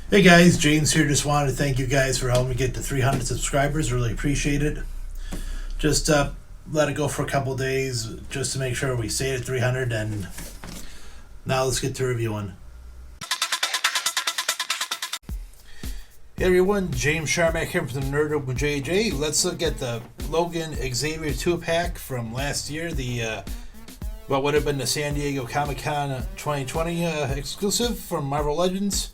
Hey guys, James here. Just wanted to thank you guys for helping me get to 300 subscribers. Really appreciate it. Just let it go for a couple days just to make sure we stay at 300, and now let's get to reviewing. Hey everyone, James Sharmack here from the Nerd Open JJ. Let's look at the Logan Xavier 2-pack from last year, the what would have been the San Diego Comic-Con 2020 exclusive from Marvel Legends.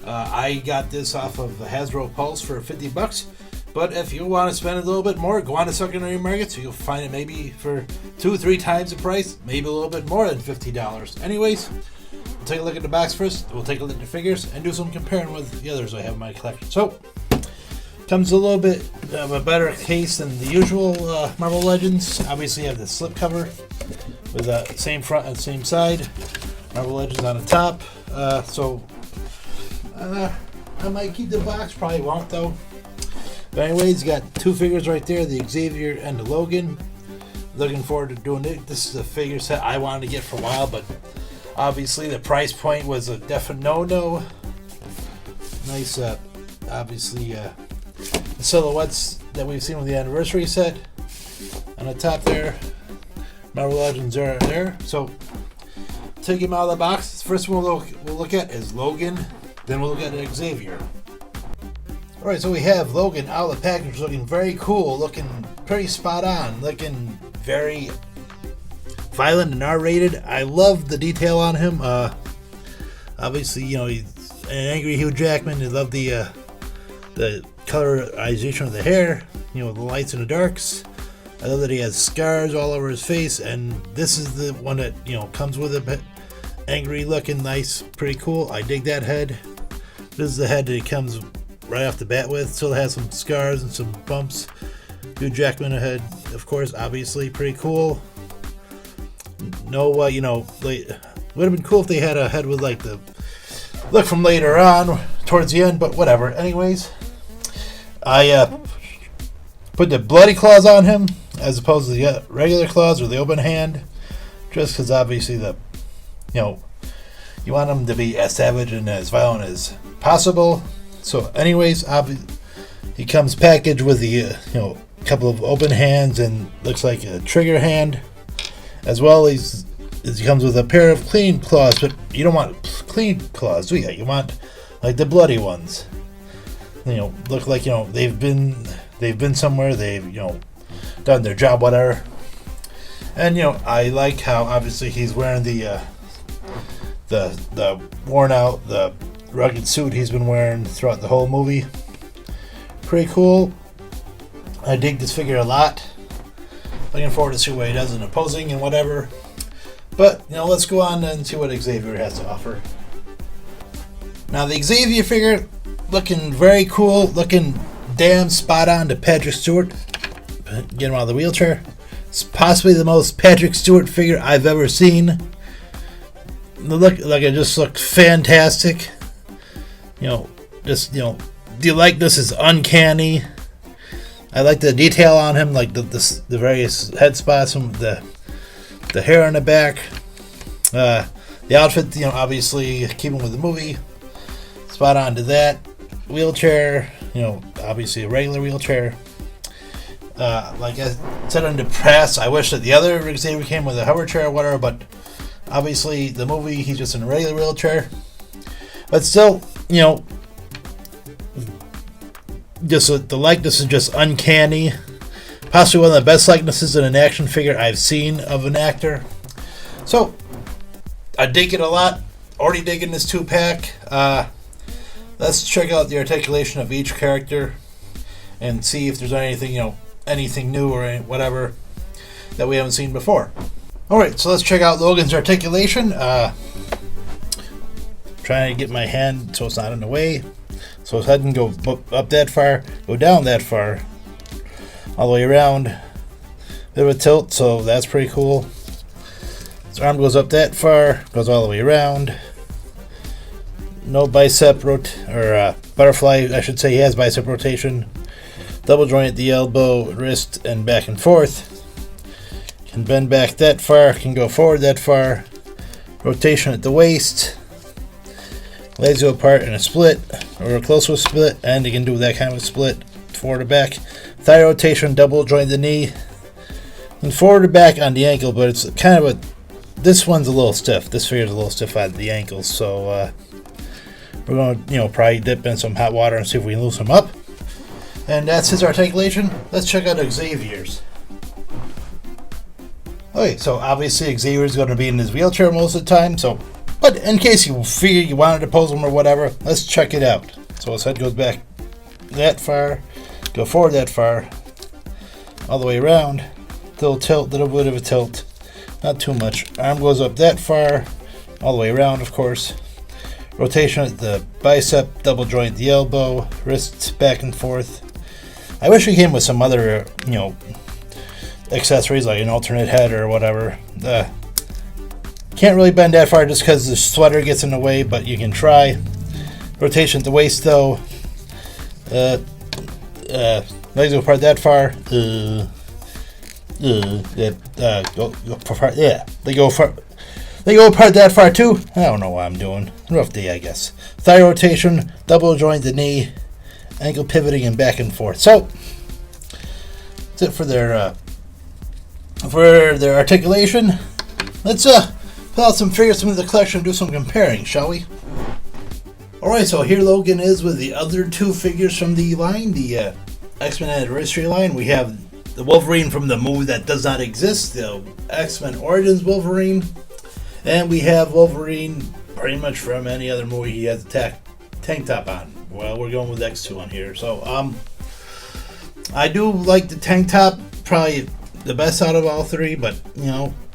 I got this off of Hasbro Pulse for $50, but if you want to spend a little bit more, go on to secondary markets. You'll find it maybe for 2-3 times the price, maybe a little bit more than $50. Anyways, we'll take a look at the box first. We'll take a look at the figures and do some comparing with the others I have in my collection. So, comes a little bit of a better case than the usual Marvel Legends. Obviously, you have the slip cover with the same front and same side. Marvel Legends on the top. I might keep the box, probably won't though. But anyways, you got two figures right there, the Xavier and the Logan. Looking forward to doing it. This is a figure set I wanted to get for a while, but obviously the price point was a definite no-no. Nice, obviously, the silhouettes that we've seen with the anniversary set. On the top there, Marvel Legends are there. So, take him out of the box. The first one we'll look at is Logan. Then we'll look at Xavier. Alright, so we have Logan out of the package, looking very cool, looking pretty spot on, looking very violent and R-rated. I love the detail on him. Obviously, you know, he's an angry Hugh Jackman. I love the colorization of the hair, you know, the lights and the darks. I love that he has scars all over his face, and this is the one that, you know, comes with a bit angry looking, nice, pretty cool. I dig that head. This is the head that he comes right off the bat with. Still has some scars and some bumps. Hugh Jackman ahead, of course, obviously pretty cool. No, you know, would have been cool if they had a head with like the look from later on towards the end, but whatever. Anyways, I put the bloody claws on him as opposed to the regular claws or the open hand, just because obviously the, you know, you want him to be as savage and as violent as possible. So anyways, he comes packaged with the you know, couple of open hands and looks like a trigger hand, as well as he comes with a pair of clean claws. But you don't want clean claws, do you? You want like the bloody ones. You know, look like, you know, they've been somewhere. They've, you know, done their job, whatever. And you know, I like how obviously he's wearing the worn out, the rugged suit he's been wearing throughout the whole movie. Pretty cool. I dig this figure a lot. Looking forward to see what he does in opposing and whatever. But, you know, let's go on and see what Xavier has to offer. Now, the Xavier figure, looking very cool, looking damn spot on to Patrick Stewart. Get him out of the wheelchair. It's possibly the most Patrick Stewart figure I've ever seen. It just looked fantastic. You know, just, you know, the likeness is uncanny. I like the detail on him, like the various head spots, from the hair on the back. The outfit, you know, obviously keeping with the movie, spot on to that. Wheelchair, you know, obviously a regular wheelchair. Like I said in the press, I wish that the other Xavier came with a hover chair or whatever, but obviously the movie, he's just in a regular wheelchair. But still, you know, just the likeness is just uncanny. Possibly one of the best likenesses in an action figure I've seen of an actor. So, I dig it a lot. Already digging this 2-pack. Let's check out the articulation of each character and see if there's anything, you know, anything new or whatever that we haven't seen before. Alright, so let's check out Logan's articulation. Trying to get my hand so it's not in the way. So his head can go up that far, go down that far, all the way around. Bit of a tilt, so that's pretty cool. His arm goes up that far, goes all the way around. No bicep butterfly, I should say. He has bicep rotation. Double joint at the elbow, wrist, and back and forth. Can bend back that far, can go forward that far. Rotation at the waist. legs go apart in a split or close to a split, and you can do that kind of a split forward to back. Thigh rotation, double joint the knee, and forward to back on the ankle, but it's kind of this one's a little stiff. This figure's a little stiff at the ankles, so we're going to, probably dip in some hot water and see if we can loosen them up. And that's his articulation. Let's check out Xavier's. Okay, so obviously Xavier's going to be in his wheelchair most of the time, but in case you figure you wanted to pose him or whatever, let's check it out. So his head goes back that far, go forward that far, all the way around, little tilt, little bit of a tilt, not too much. Arm goes up that far, all the way around, of course. Rotation at the bicep, double joint the elbow, wrists back and forth. I wish we came with some other, accessories like an alternate head or whatever. Can't really bend that far just because the sweater gets in the way, but you can try. Rotation at the waist though. Legs go apart that far. They go apart that far too. I don't know what I'm doing. Rough day, I guess. Thigh rotation, double joint the knee, ankle pivoting and back and forth. So that's it for their articulation. Let's pull out some figures from the collection and do some comparing, shall we? Alright, so here Logan is with the other two figures from the line, the X-Men Anniversary line. We have the Wolverine from the movie that does not exist, the X-Men Origins Wolverine. And we have Wolverine pretty much from any other movie he has a tank top on. Well, we're going with X2 on here. So, I do like the tank top, probably the best out of all three, but,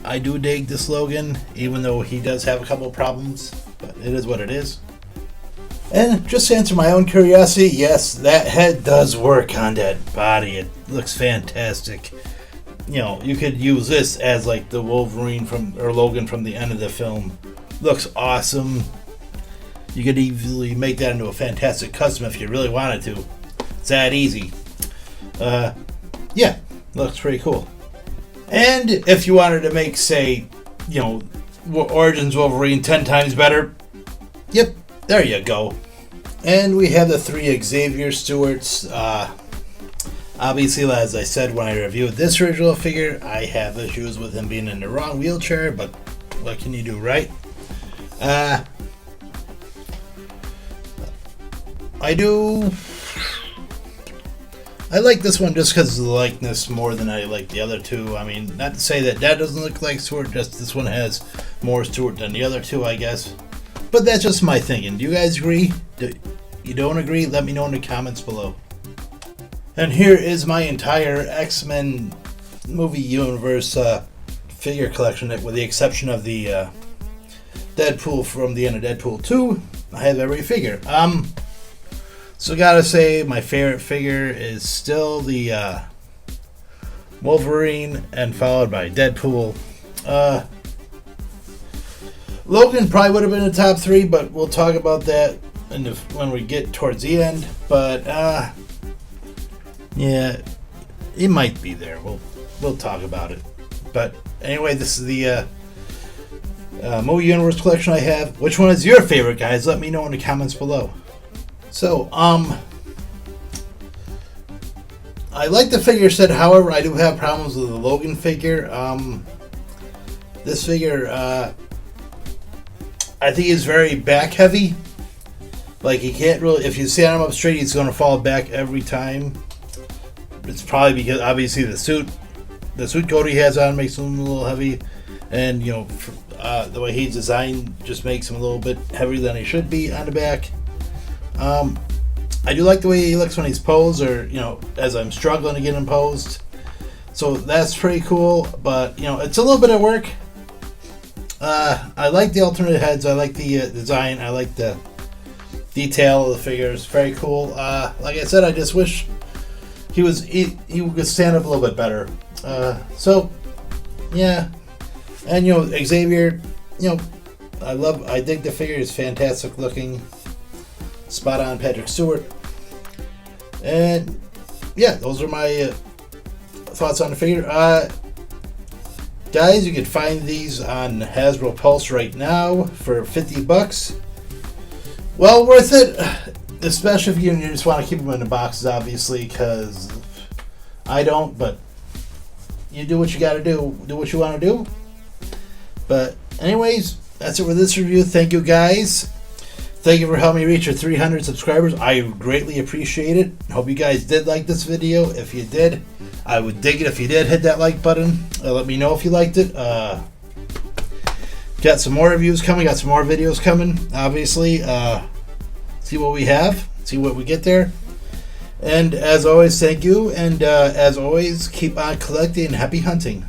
I do dig this Logan, even though he does have a couple problems, but it is what it is. And just to answer my own curiosity, yes, that head does work on that body. It looks fantastic. You could use this as like the Wolverine or Logan from the end of the film. Looks awesome. You could easily make that into a fantastic custom if you really wanted to. It's that easy. Yeah, looks pretty cool. And if you wanted to make, say, Origins Wolverine 10 times better, yep, there you go. And we have the three Xavier Stewarts. Obviously, as I said when I reviewed this original figure, I have issues with him being in the wrong wheelchair, but what can you do, right? I like this one just because of the likeness more than I like the other two. I mean, not to say that doesn't look like Stewart, just this one has more Stewart than the other two, I guess. But that's just my thinking. Do you guys agree? You don't agree? Let me know in the comments below. And here is my entire X-Men movie universe figure collection, with the exception of the Deadpool from the end of Deadpool 2. I have every figure. So gotta say, my favorite figure is still the Wolverine, and followed by Deadpool. Logan probably would have been in the top 3, but we'll talk about that when we get towards the end. But yeah, it might be there. We'll talk about it. But anyway, this is the movie universe collection I have. Which one is your favorite, guys? Let me know in the comments below. So, I like the figure set. However, I do have problems with the Logan figure. This figure, I think is very back heavy. Like, he can't really, if you stand him up straight, he's going to fall back every time. It's probably because obviously the suit coat he has on makes him a little heavy, and the way he's designed just makes him a little bit heavier than he should be on the back. I do like the way he looks when he's posed, or as I'm struggling to get him posed. So that's pretty cool, but it's a little bit of work. I like the alternate heads. I like the design. I like the detail of the figures. Very cool. Like I said, I just wish he could stand up a little bit better. So yeah, and Xavier, I dig the figure. It's fantastic looking. Spot on Patrick Stewart. And yeah, those are my thoughts on the figure. Guys, you can find these on Hasbro Pulse right now for $50. Well worth it, especially if you just want to keep them in the boxes, obviously, because I don't, but you do what you got to do what you want to do. But anyways, that's it for this review. Thank you guys. Thank you for helping me reach your 300 subscribers. I greatly appreciate it. Hope you guys did like this video. If you did, I would dig it if you did hit that like button. Let me know if you liked it. Got some more reviews coming. Got some more videos coming, obviously. See what we have. See what we get there. And as always, thank you. And as always, keep on collecting. Happy hunting.